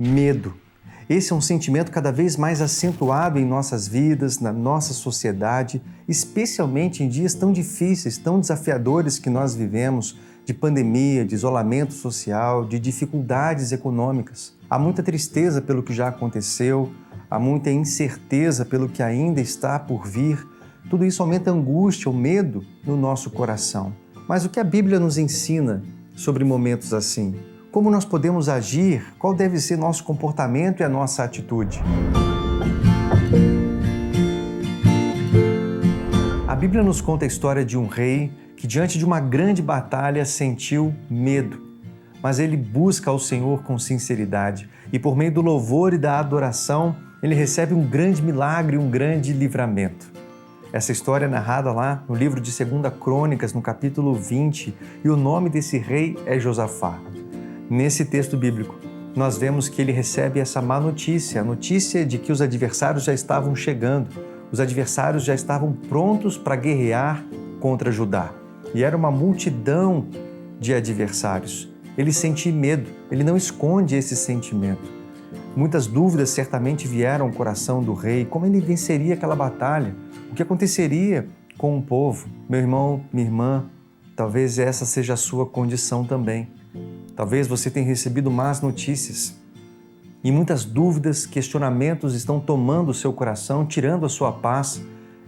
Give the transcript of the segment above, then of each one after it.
medo. Esse é um sentimento cada vez mais acentuado em nossas vidas, na nossa sociedade, especialmente em dias tão difíceis, tão desafiadores que nós vivemos, de pandemia, de isolamento social, de dificuldades econômicas. Há muita tristeza pelo que já aconteceu, há muita incerteza pelo que ainda está por vir. Tudo isso aumenta a angústia, o medo no nosso coração. Mas o que a Bíblia nos ensina sobre momentos assim? Como nós podemos agir? Qual deve ser nosso comportamento e a nossa atitude? A Bíblia nos conta a história de um rei que, diante de uma grande batalha, sentiu medo. Mas ele busca ao Senhor com sinceridade e, por meio do louvor e da adoração, ele recebe um grande milagre, um grande livramento. Essa história é narrada lá no livro de 2 Crônicas, no capítulo 20, e o nome desse rei é Josafá. Nesse texto bíblico, nós vemos que ele recebe essa má notícia, a notícia de que os adversários já estavam chegando, os adversários já estavam prontos para guerrear contra Judá. E era uma multidão de adversários. Ele sentia medo, ele não esconde esse sentimento. Muitas dúvidas certamente vieram ao coração do rei, como ele venceria aquela batalha, o que aconteceria com o povo. Meu irmão, minha irmã, talvez essa seja a sua condição também. Talvez você tenha recebido más notícias e muitas dúvidas, questionamentos estão tomando o seu coração, tirando a sua paz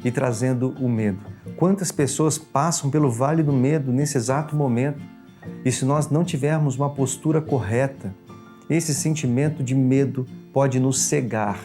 e trazendo o medo. Quantas pessoas passam pelo vale do medo nesse exato momento? E se nós não tivermos uma postura correta, esse sentimento de medo pode nos cegar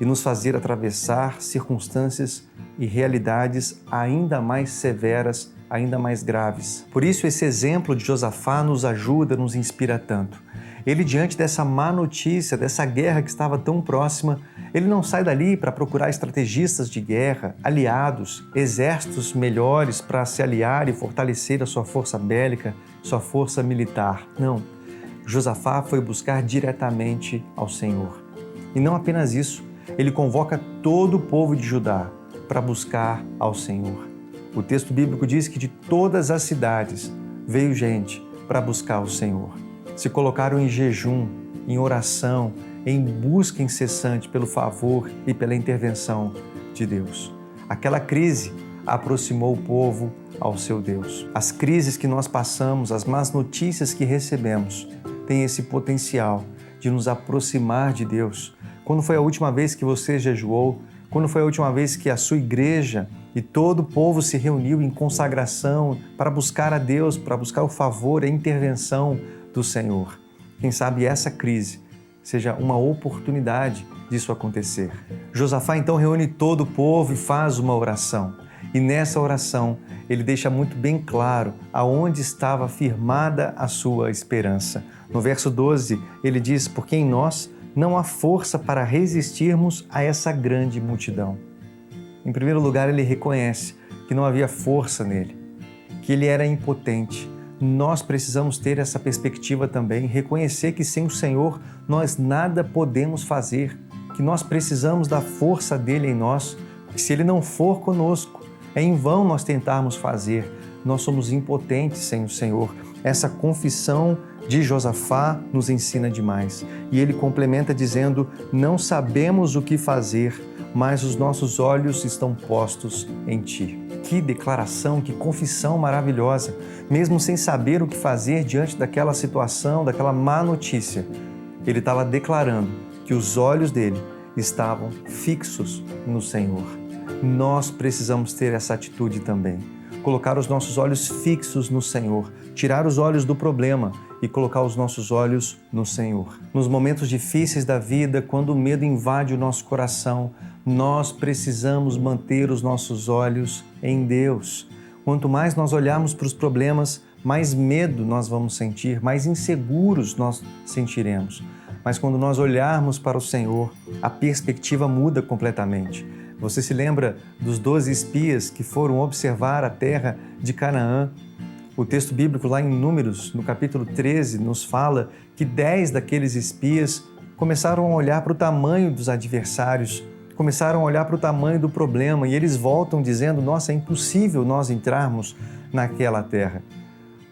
e nos fazer atravessar circunstâncias e realidades ainda mais severas, ainda mais graves. Por isso, esse exemplo de Josafá nos ajuda, nos inspira tanto. Ele, diante dessa má notícia, dessa guerra que estava tão próxima, ele não sai dali para procurar estrategistas de guerra, aliados, exércitos melhores para se aliar e fortalecer a sua força bélica, sua força militar. Não. Josafá foi buscar diretamente ao Senhor. E não apenas isso, ele convoca todo o povo de Judá para buscar ao Senhor. O texto bíblico diz que de todas as cidades veio gente para buscar o Senhor. Se colocaram em jejum, em oração, em busca incessante pelo favor e pela intervenção de Deus. Aquela crise aproximou o povo ao seu Deus. As crises que nós passamos, as más notícias que recebemos, têm esse potencial de nos aproximar de Deus. Quando foi a última vez que você jejuou? Quando foi a última vez que a sua igreja e todo o povo se reuniu em consagração para buscar a Deus, para buscar o favor e a intervenção do Senhor? Quem sabe essa crise seja uma oportunidade disso acontecer. Josafá então reúne todo o povo e faz uma oração. E nessa oração ele deixa muito bem claro aonde estava firmada a sua esperança. No verso 12 ele diz: porque em nós não há força para resistirmos a essa grande multidão. Em primeiro lugar, ele reconhece que não havia força nele, que ele era impotente. Nós precisamos ter essa perspectiva também, reconhecer que sem o Senhor nós nada podemos fazer, que nós precisamos da força dele em nós, que se ele não for conosco, é em vão nós tentarmos fazer. Nós somos impotentes sem o Senhor. Essa confissão de Josafá nos ensina demais. E ele complementa dizendo: não sabemos o que fazer, mas os nossos olhos estão postos em ti. Que declaração, que confissão maravilhosa! Mesmo sem saber o que fazer diante daquela situação, daquela má notícia, ele estava declarando que os olhos dele estavam fixos no Senhor. Nós precisamos ter essa atitude também. Colocar os nossos olhos fixos no Senhor, tirar os olhos do problema e colocar os nossos olhos no Senhor. Nos momentos difíceis da vida, quando o medo invade o nosso coração, nós precisamos manter os nossos olhos em Deus. Quanto mais nós olharmos para os problemas, mais medo nós vamos sentir, mais inseguros nós sentiremos. Mas quando nós olharmos para o Senhor, a perspectiva muda completamente. Você se lembra dos 12 espias que foram observar a terra de Canaã? O texto bíblico lá em Números, no capítulo 13, nos fala que 10 daqueles espias começaram a olhar para o tamanho dos adversários, começaram a olhar para o tamanho do problema e eles voltam dizendo: nossa, é impossível nós entrarmos naquela terra.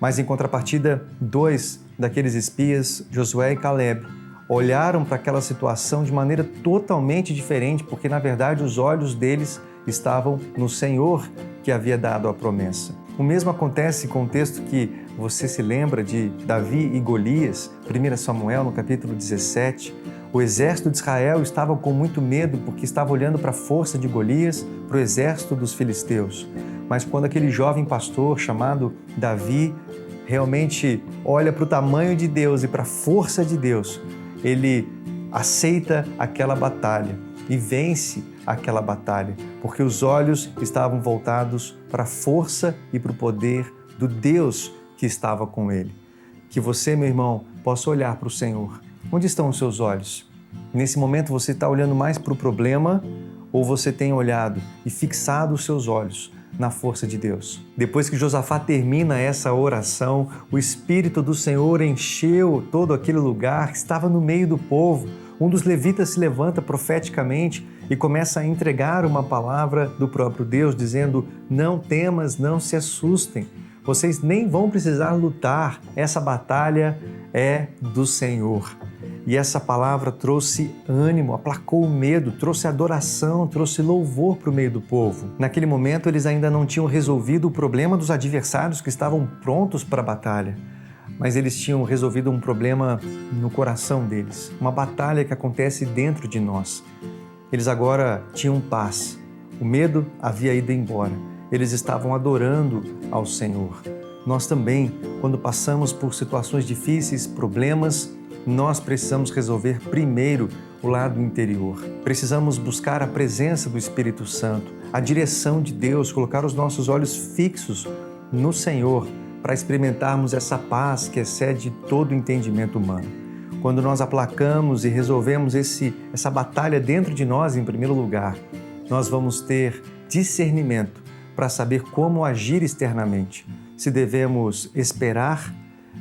Mas em contrapartida, 2 daqueles espias, Josué e Caleb, olharam para aquela situação de maneira totalmente diferente, porque na verdade os olhos deles estavam no Senhor que havia dado a promessa. O mesmo acontece com o texto que você se lembra de Davi e Golias, 1 Samuel, no capítulo 17. O exército de Israel estava com muito medo porque estava olhando para a força de Golias, para o exército dos filisteus. Mas quando aquele jovem pastor chamado Davi realmente olha para o tamanho de Deus e para a força de Deus, ele aceita aquela batalha e vence aquela batalha, porque os olhos estavam voltados para a força e para o poder do Deus que estava com ele. Que você, meu irmão, possa olhar para o Senhor. Onde estão os seus olhos? Nesse momento você está olhando mais para o problema ou você tem olhado e fixado os seus olhos na força de Deus? Depois que Josafá termina essa oração, o Espírito do Senhor encheu todo aquele lugar que estava no meio do povo. Um dos levitas se levanta profeticamente e começa a entregar uma palavra do próprio Deus, dizendo: não temas, não se assustem. Vocês nem vão precisar lutar, essa batalha é do Senhor. E essa palavra trouxe ânimo, aplacou o medo, trouxe adoração, trouxe louvor para o meio do povo. Naquele momento, eles ainda não tinham resolvido o problema dos adversários que estavam prontos para a batalha, mas eles tinham resolvido um problema no coração deles, uma batalha que acontece dentro de nós. Eles agora tinham paz, o medo havia ido embora, eles estavam adorando ao Senhor. Nós também, quando passamos por situações difíceis, problemas, nós precisamos resolver primeiro o lado interior. Precisamos buscar a presença do Espírito Santo, a direção de Deus, colocar os nossos olhos fixos no Senhor para experimentarmos essa paz que excede todo o entendimento humano. Quando nós aplacamos e resolvemos essa batalha dentro de nós, em primeiro lugar, nós vamos ter discernimento para saber como agir externamente. Se devemos esperar,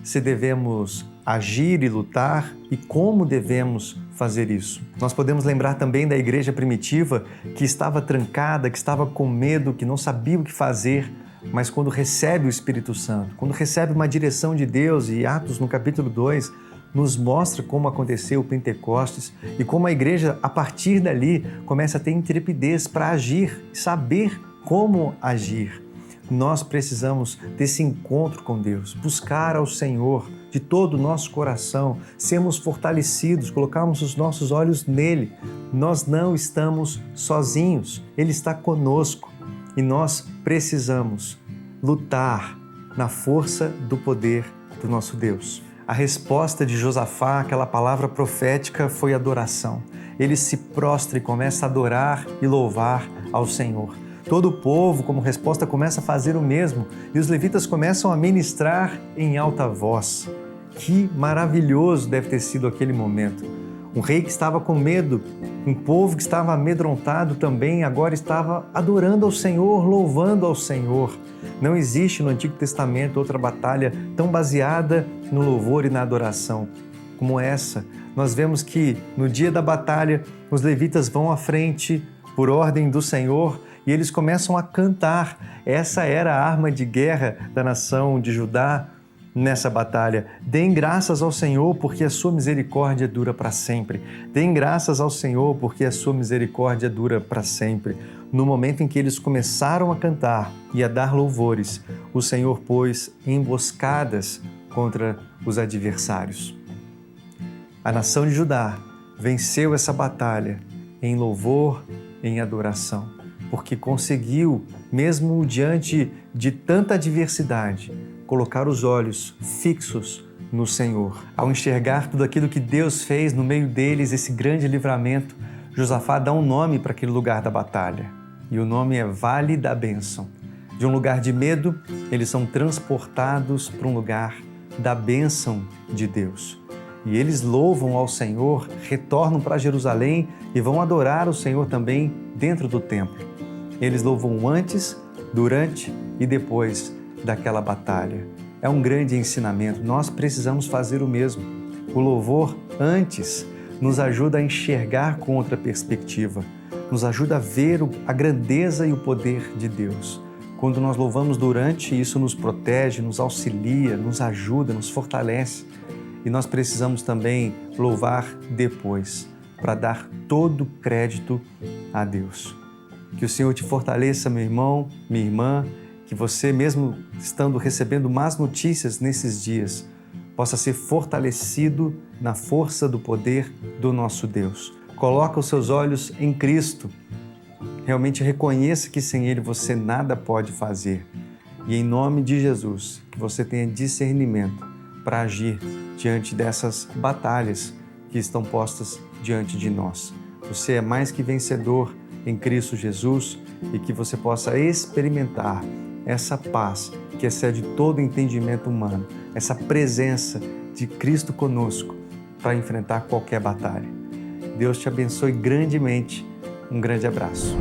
se devemos agir e lutar e como devemos fazer isso. Nós podemos lembrar também da igreja primitiva que estava trancada, que estava com medo, que não sabia o que fazer, mas quando recebe o Espírito Santo, quando recebe uma direção de Deus, e Atos no capítulo 2 nos mostra como aconteceu o Pentecostes e como a igreja, a partir dali, começa a ter intrepidez para agir, saber como agir. Nós precisamos desse encontro com Deus, buscar ao Senhor de todo o nosso coração, sermos fortalecidos, colocarmos os nossos olhos nele. Nós não estamos sozinhos, Ele está conosco e nós precisamos lutar na força do poder do nosso Deus. A resposta de Josafá, aquela palavra profética, foi adoração. Ele se prostra e começa a adorar e louvar ao Senhor. Todo o povo, como resposta, começa a fazer o mesmo e os levitas começam a ministrar em alta voz. Que maravilhoso deve ter sido aquele momento. Um rei que estava com medo, um povo que estava amedrontado também, agora estava adorando ao Senhor, louvando ao Senhor. Não existe no Antigo Testamento outra batalha tão baseada no louvor e na adoração como essa. Nós vemos que no dia da batalha, os levitas vão à frente por ordem do Senhor e eles começam a cantar. Essa era a arma de guerra da nação de Judá nessa batalha. Deem graças ao Senhor porque a sua misericórdia dura para sempre. Deem graças ao Senhor porque a sua misericórdia dura para sempre. No momento em que eles começaram a cantar e a dar louvores, o Senhor pôs emboscadas contra os adversários. A nação de Judá venceu essa batalha em louvor, em adoração, porque conseguiu, mesmo diante de tanta adversidade, colocar os olhos fixos no Senhor. Ao enxergar tudo aquilo que Deus fez no meio deles, esse grande livramento, Josafá dá um nome para aquele lugar da batalha. E o nome é Vale da Bênção. De um lugar de medo, eles são transportados para um lugar da bênção de Deus. E eles louvam ao Senhor, retornam para Jerusalém e vão adorar o Senhor também dentro do templo. Eles louvam antes, durante e depois daquela batalha. É um grande ensinamento. Nós precisamos fazer o mesmo. O louvor antes nos ajuda a enxergar com outra perspectiva, nos ajuda a ver a grandeza e o poder de Deus. Quando nós louvamos durante, isso nos protege, nos auxilia, nos ajuda, nos fortalece. e nós precisamos também louvar depois, para dar todo o crédito a Deus. Que o Senhor te fortaleça, meu irmão, minha irmã, que você, mesmo estando recebendo más notícias nesses dias, possa ser fortalecido na força do poder do nosso Deus. Coloca os seus olhos em Cristo. Realmente reconheça que sem Ele você nada pode fazer. E em nome de Jesus, que você tenha discernimento para agir diante dessas batalhas que estão postas diante de nós. Você é mais que vencedor em Cristo Jesus e que você possa experimentar essa paz que excede todo entendimento humano, essa presença de Cristo conosco para enfrentar qualquer batalha. Deus te abençoe grandemente. Um grande abraço.